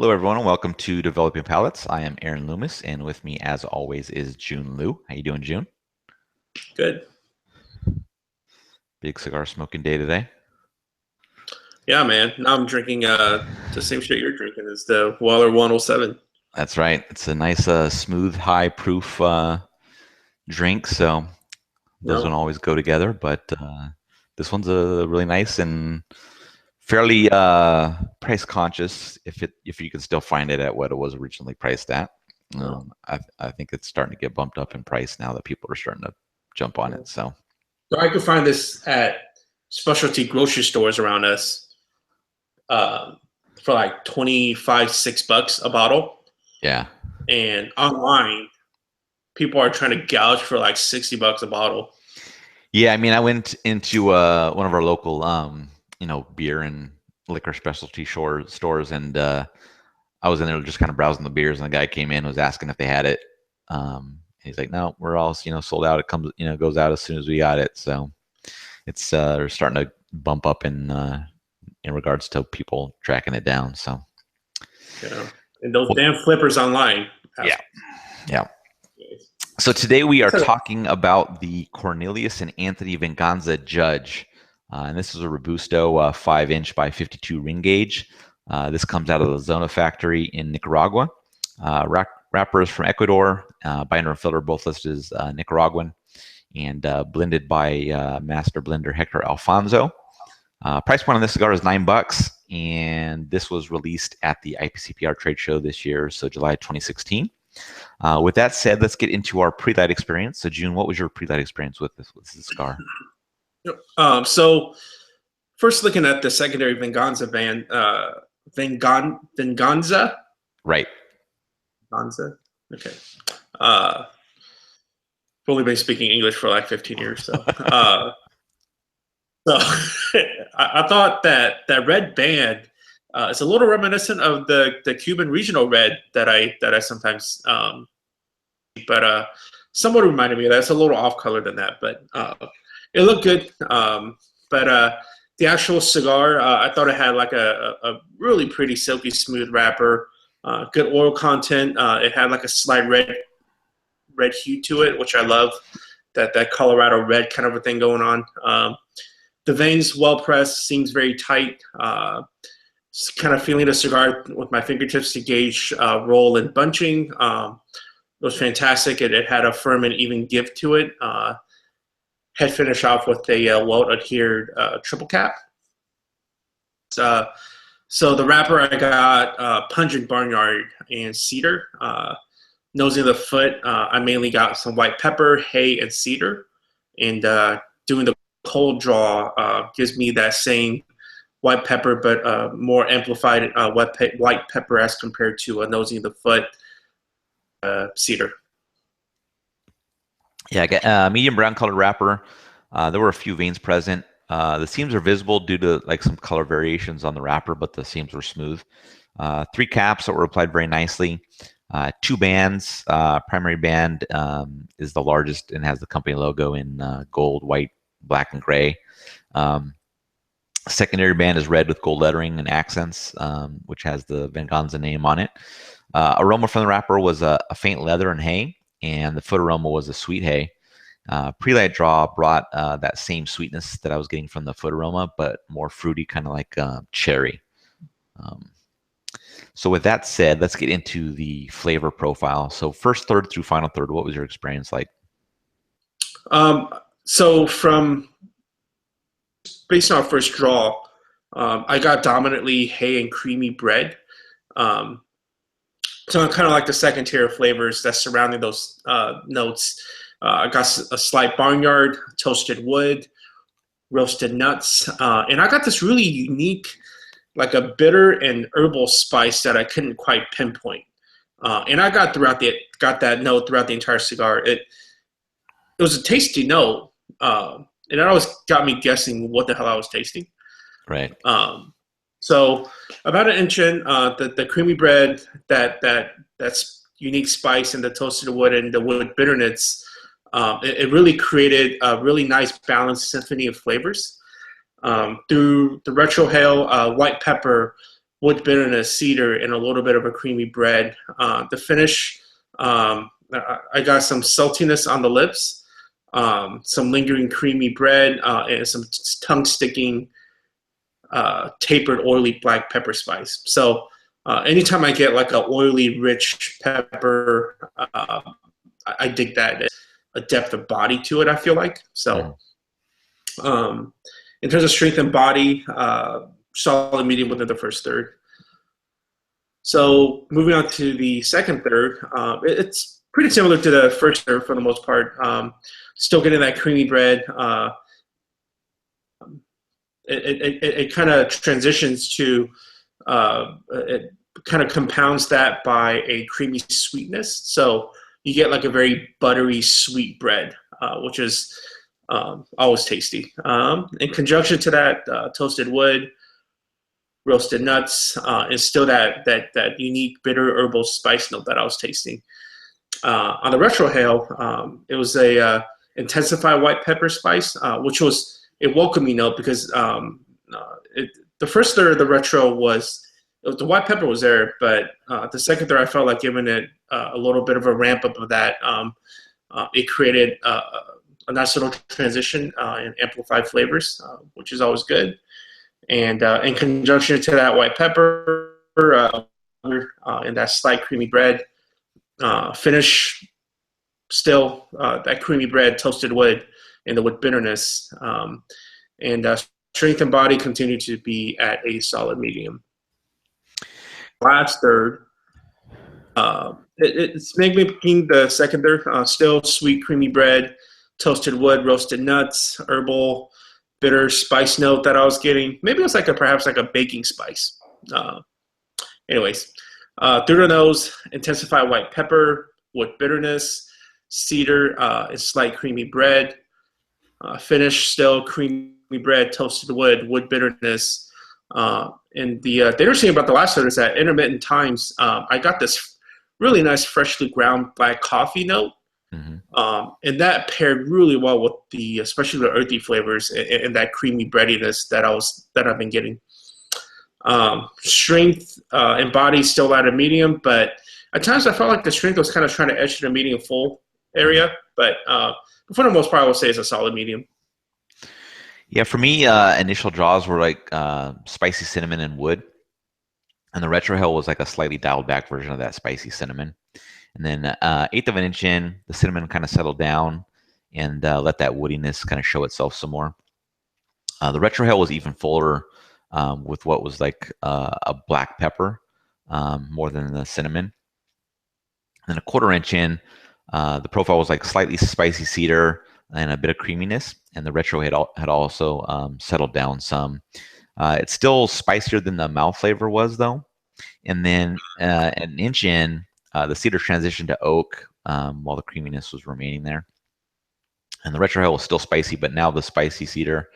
Hello, everyone, and welcome to Developing Palates. I am Aaron Loomis, and with me, as always, is Jiunn Liu. How you doing, Jiunn? Good. Big cigar smoking day today. Yeah, man. Now I'm drinking the same shit you're drinking is the Waller 107. That's right. It's a nice, smooth, high-proof drink, so those don't No. always go together. But this one's really nice and fairly price conscious. If you can still find it at what it was originally priced at, No. I think it's starting to get bumped up in price now that people are starting to jump on it. So So I could find this at specialty grocery stores around us uh, for like 25, $6 a bottle. yeah. And online, people are trying to gouge for like $60 a bottle. Yeah, I mean, I went into one of our local, beer and liquor specialty stores, and I was in there just kind of browsing the beers, and the guy came in, was asking if they had it. He's like, "No, we're all, sold out. It comes, goes out as soon as we got it." So it's they're starting to bump up in regards to people tracking it down. So Yeah. And those well, damn flippers online. yeah, yeah. So today we are talking about the Cornelius and Anthony Venganza Judge. And this is a Robusto 5-inch by 52 ring gauge. This comes out of the Zona factory in Nicaragua. Wrapper is from Ecuador. Binder and filter both listed as Nicaraguan. And blended by master blender Hector Alfonso. Price point on this cigar is $9. And this was released at the IPCPR trade show this year, so July 2016. With that said, let's get into our pre-light experience. So, Jiunn, what was your pre-light experience with this cigar? So first looking at the secondary Venganza band, Venganza? Right. Venganza? Okay. I've only been speaking English for like 15 years, so so I thought that red band is a little reminiscent of the Cuban regional red that I sometimes but somewhat reminded me of that. It's a little off color than that, but it looked good. But the actual cigar, I thought it had like a really pretty silky smooth wrapper, good oil content. It had like a slight red hue to it, which I love. That Colorado red kind of a thing going on. The veins well pressed, seems very tight. Kind of feeling the cigar with my fingertips to gauge roll and bunching. It was fantastic. It had a firm and even give to it. Head finish off with a welt-adhered triple cap. So the wrapper I got pungent barnyard and cedar. Nosing the foot, I mainly got some white pepper, hay, and cedar. And doing the cold draw gives me that same white pepper, but more amplified white pepper as compared to nosing the foot cedar. Yeah, I got medium brown colored wrapper. There were a few veins present. The seams are visible due to like some color variations on the wrapper, but the seams were smooth. 3 caps that were applied very nicely. 2 bands. Primary band is the largest and has the company logo in gold, white, black, and gray. Secondary band is red with gold lettering and accents, which has the Venganza name on it. Aroma from the wrapper was a faint leather and hay, and the foot aroma was a sweet hay. Pre-light draw brought that same sweetness that I was getting from the foot aroma, but more fruity, kind of like cherry. So with that said, let's get into the flavor profile. So first third through final third, what was your experience like? So from based on our first draw, I got dominantly hay and creamy bread. So kind of like the second tier of flavors that's surrounding those notes. I got a slight barnyard, toasted wood, roasted nuts, and I got this really unique, like a bitter and herbal spice that I couldn't quite pinpoint. And I got that note throughout the entire cigar. It was a tasty note, and it always got me guessing what the hell I was tasting. Right. So about an inch in, the creamy bread, that's unique spice, and the toasted wood and the wood bitterness, it really created a really nice balanced symphony of flavors. Through the retrohale, white pepper wood bitterness, cedar, and a little bit of a creamy bread. The finish, I got some saltiness on the lips, some lingering creamy bread, and some tongue-sticking, tapered, oily black pepper spice. So anytime I get like an oily, rich pepper, I dig that. There's a depth of body to it, I feel like. So in terms of strength and body, solid medium within the first third. So moving on to the second third, it's pretty similar to the first third for the most part. Still getting that creamy bread. It kind of transitions to, it kind of compounds that by a creamy sweetness. So you get like a very buttery, sweet bread, which is always tasty. In conjunction to that, toasted wood, roasted nuts, is still that unique bitter herbal spice note that I was tasting. On the retrohale, it was a intensified white pepper spice, which was a welcoming note because the first third of the retro was the white pepper was there, but the second third I felt like giving it a little bit of a ramp up of that. It created a nice little transition and amplified flavors, which is always good. And in conjunction to that white pepper and that slight creamy bread, finish still that creamy bread, toasted wood, and the wood bitterness. And strength and body continue to be at a solid medium. Last third, it's making the second third still sweet, creamy bread, toasted wood, roasted nuts, herbal, bitter spice note that I was getting. Maybe it was like perhaps like a baking spice. Anyways, through the nose, intensified white pepper, wood bitterness, cedar, and slight creamy bread. Finish still creamy bread, toasted wood bitterness. And the interesting about the last third is that intermittent times, I got this really nice freshly ground black coffee note. Mm-hmm. And that paired really well with especially the earthy flavors and that creamy breadiness that I've been getting. Strength and body still at a medium, but at times I felt like the strength was kind of trying to edge to the medium full area. But for the most part, I would say it's a solid medium. Yeah, for me, initial draws were like spicy cinnamon and wood, and the retrohale was like a slightly dialed back version of that spicy cinnamon. And then eighth of an inch in, the cinnamon kind of settled down and let that woodiness kind of show itself some more. The retrohale was even fuller with what was like a black pepper more than the cinnamon. And then a quarter inch in, the profile was like slightly spicy cedar and a bit of creaminess. And the retro had also settled down some. It's still spicier than the mouth flavor was, though. And then an inch in, the cedar transitioned to oak while the creaminess was remaining there. And the retrohale was still spicy, but now the spicy cedar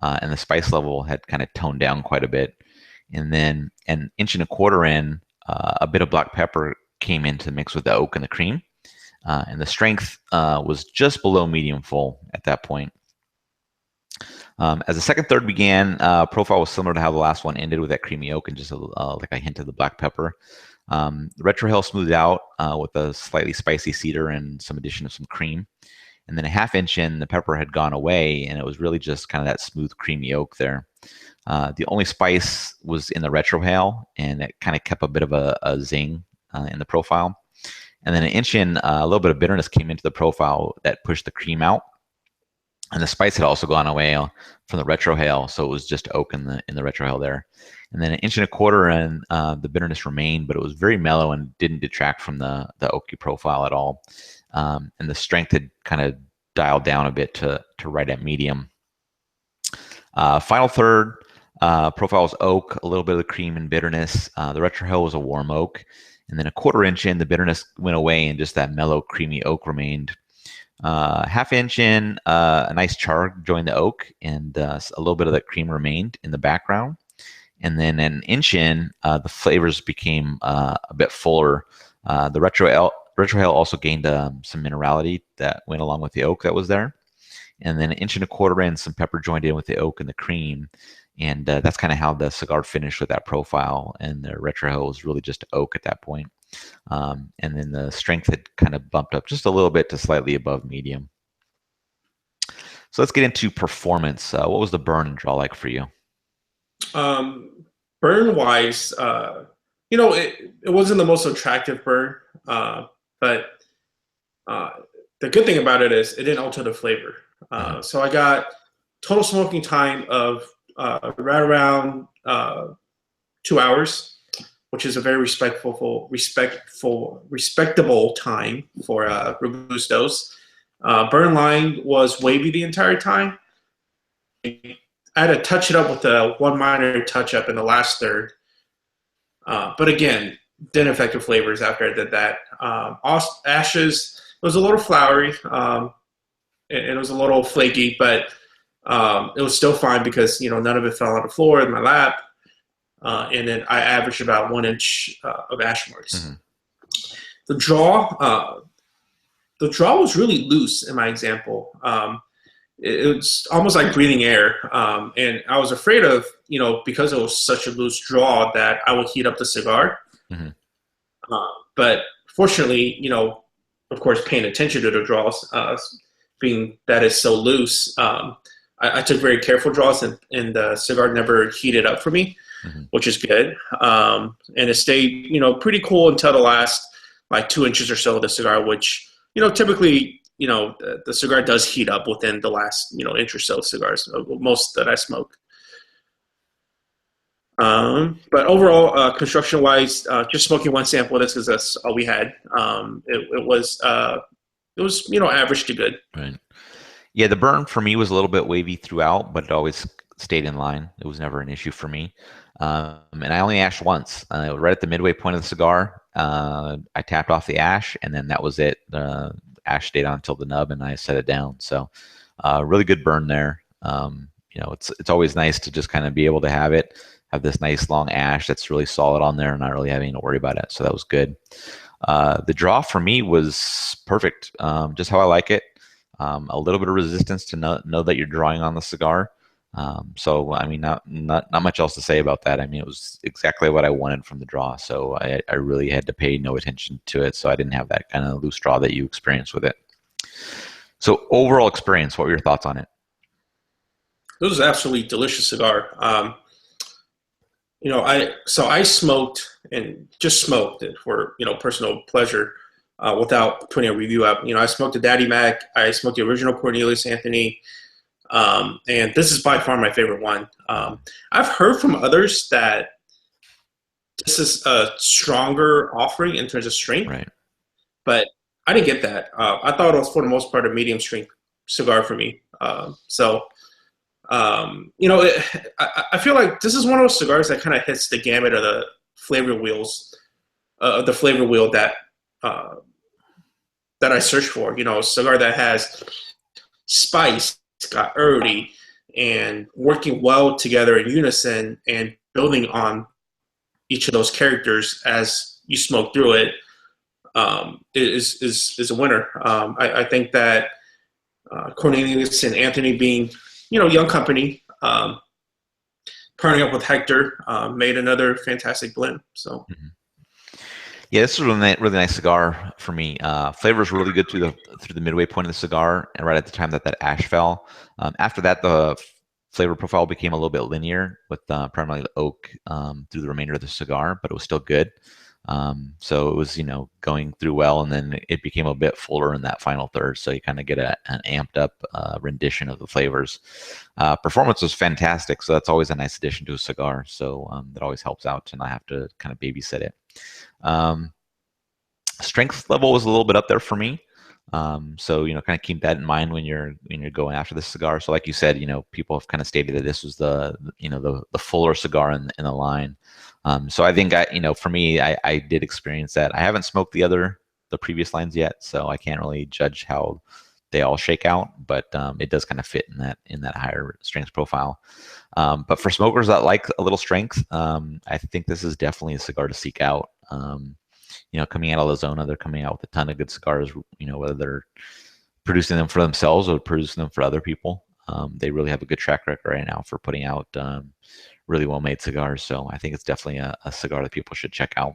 and the spice level had kind of toned down quite a bit. And then an inch and a quarter in, a bit of black pepper came in to mix with the oak and the cream. And the strength was just below medium full at that point. As the second third began, profile was similar to how the last one ended with that creamy oak and just like a hint of the black pepper. The retrohale smoothed out with a slightly spicy cedar and some addition of some cream. And then a half inch in, the pepper had gone away, and it was really just kind of that smooth, creamy oak there. The only spice was in the retrohale, and it kind of kept a bit of a zing in the profile. And then an inch in, a little bit of bitterness came into the profile that pushed the cream out. And the spice had also gone away from the retrohale, so it was just oak in the retrohale there. And then an inch and a quarter in, the bitterness remained, but it was very mellow and didn't detract from the oaky profile at all. And the strength had kind of dialed down a bit to right at medium. Final third, profile was oak, a little bit of the cream and bitterness. The retrohale was a warm oak. And then a quarter inch in, the bitterness went away and just that mellow, creamy oak remained. Half inch in, a nice char joined the oak, and a little bit of that cream remained in the background. And then an inch in, the flavors became a bit fuller. The retrohale also gained some minerality that went along with the oak that was there. And then an inch and a quarter in, some pepper joined in with the oak and the cream. And that's kind of how the cigar finished with that profile. And the retrohale was really just oak at that point. And then the strength had kind of bumped up just a little bit to slightly above medium. So let's get into performance. What was the burn and draw like for you? Burn wise, it wasn't the most attractive burn, but the good thing about it is it didn't alter the flavor. So I got total smoking time of right around 2 hours, which is a very respectable time for Robustos. Burn line was wavy the entire time. I had to touch it up with one minor touch up in the last third. But again, didn't affect the flavors after I did that. Ashes, it was a little flowery. It was a little flaky, but it was still fine because, none of it fell on the floor in my lap. And then I averaged about 1 inch of ash marks. Mm-hmm. The draw was really loose in my example. It was almost like breathing air. And I was afraid of, because it was such a loose draw that I would heat up the cigar. Mm-hmm. But fortunately, of course, paying attention to the draws, being that it's so loose, I took very careful draws and the cigar never heated up for me, mm-hmm. which is good. And it stayed, pretty cool until the last like 2 inches or so of the cigar, which, typically, the cigar does heat up within the last, inch or so of cigars, most that I smoke. But overall, construction-wise, just smoking one sample of this because that's all we had. It was average to good. Right. Yeah, the burn for me was a little bit wavy throughout, but it always stayed in line. It was never an issue for me. And I only ashed once. Right at the midway point of the cigar, I tapped off the ash, and then that was it. The ash stayed on until the nub, and I set it down. So, really good burn there. It's always nice to just kind of be able to have this nice long ash that's really solid on there, and not really having to worry about it. So that was good. The draw for me was perfect, just how I like it. A little bit of resistance to know that you're drawing on the cigar. So I mean, not much else to say about that. I mean, it was exactly what I wanted from the draw. So I really had to pay no attention to it. So I didn't have that kind of loose draw that you experienced with it. So overall experience, what were your thoughts on it? It was absolutely delicious cigar. I smoked and just smoked it for, personal pleasure, without putting a review up. I smoked a Daddy Mac. I smoked the original Cornelius Anthony. And this is by far my favorite one. I've heard from others that this is a stronger offering in terms of strength, right? But I didn't get that. I thought it was for the most part a medium strength cigar for me. I feel like this is one of those cigars that kind of hits the gamut of the flavor wheels, the flavor wheel that I search for. A cigar that has spice, it's got earthy, and working well together in unison and building on each of those characters as you smoke through it is a winner. I think that Cornelius and Anthony being, young company, partnering up with Hector, made another fantastic blend. So. Mm-hmm. Yeah, this was a really nice cigar for me. Flavor is really good through the midway point of the cigar, and right at the time that ash fell. After that, the flavor profile became a little bit linear with primarily the oak through the remainder of the cigar, but it was still good. So it was, going through well, and then it became a bit fuller in that final third. So you kind of get an amped up rendition of the flavors. Performance was fantastic, so that's always a nice addition to a cigar. So that always helps out to not have to kind of babysit it. Strength level was a little bit up there for me. So, kind of keep that in mind when you're going after this cigar. So like you said, people have kind of stated that this was the fuller cigar in the line. So I think for me, I did experience that. I haven't smoked the previous lines yet, so I can't really judge how they all shake out, but it does kind of fit in that higher strength profile. But for smokers that like a little strength, I think this is definitely a cigar to seek out. Coming out of La Zona, they're coming out with a ton of good cigars, whether they're producing them for themselves or producing them for other people. They really have a good track record right now for putting out really well-made cigars. So I think it's definitely a cigar that people should check out.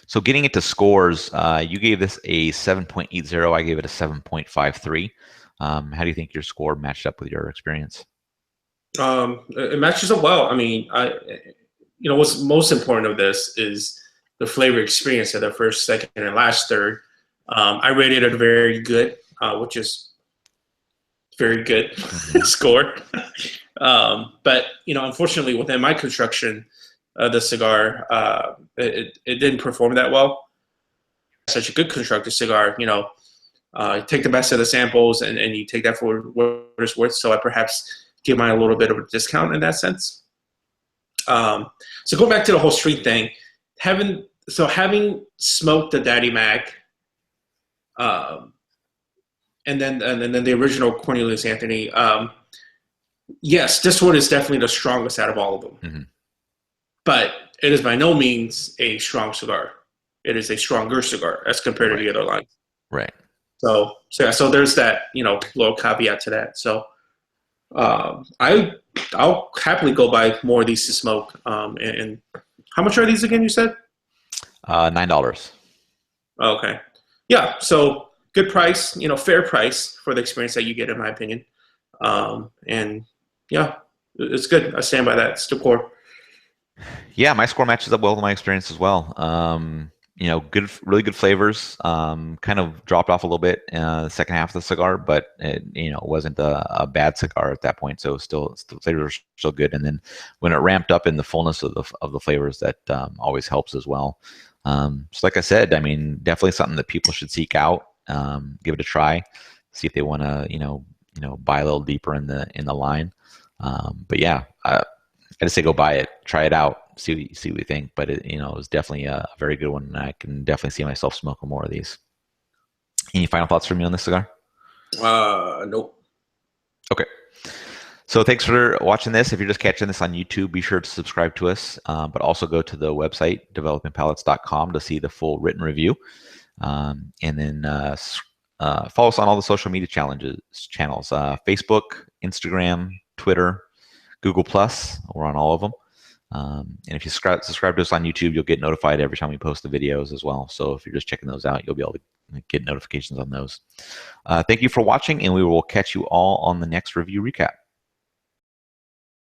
So getting into scores, you gave this a 7.80. I gave it a 7.53. How do you think your score matched up with your experience? It matches up well. I mean, what's most important of this is the flavor experience of the first, second, and last third. I rated it very good, which is very good score. But unfortunately, within my construction of the cigar, it didn't perform that well. Such a good constructed cigar, you take the best of the samples and you take that for what it's worth. So I perhaps give mine a little bit of a discount in that sense. So going back to the whole street thing, having smoked the Daddy Mac, and then the original Cornelius Anthony, yes, this one is definitely the strongest out of all of them. Mm-hmm. But it is by no means a strong cigar. It is a stronger cigar as compared to the other lines. Right. So there's that, little caveat to that. So I'll happily go buy more of these to smoke. And how much are these again, you said? $9. Okay. Yeah. So good price, fair price for the experience that you get, in my opinion. And yeah, it's good. I stand by that. It's the core. Yeah, my score matches up well with my experience as well. Really good flavors. Kind of dropped off a little bit the second half of the cigar, but it wasn't a bad cigar at that point. So still flavors are still good. And then when it ramped up in the fullness of the flavors, that always helps as well. So like I said, I mean, definitely something that people should seek out. Give it a try, see if they want to buy a little deeper in the line. But yeah, I just say go buy it, try it out, see what you think. But it was definitely a very good one, and I can definitely see myself smoking more of these. Any final thoughts from you on this cigar? Nope. Okay. So thanks for watching this. If you're just catching this on YouTube, be sure to subscribe to us, but also go to the website, developingpalates.com, to see the full written review. And then follow us on all the social media channels, Facebook, Instagram, Twitter, Google+. We're on all of them. And if you subscribe to us on YouTube, you'll get notified every time we post the videos as well. So if you're just checking those out, you'll be able to get notifications on those. Thank you for watching, and we will catch you all on the next review recap.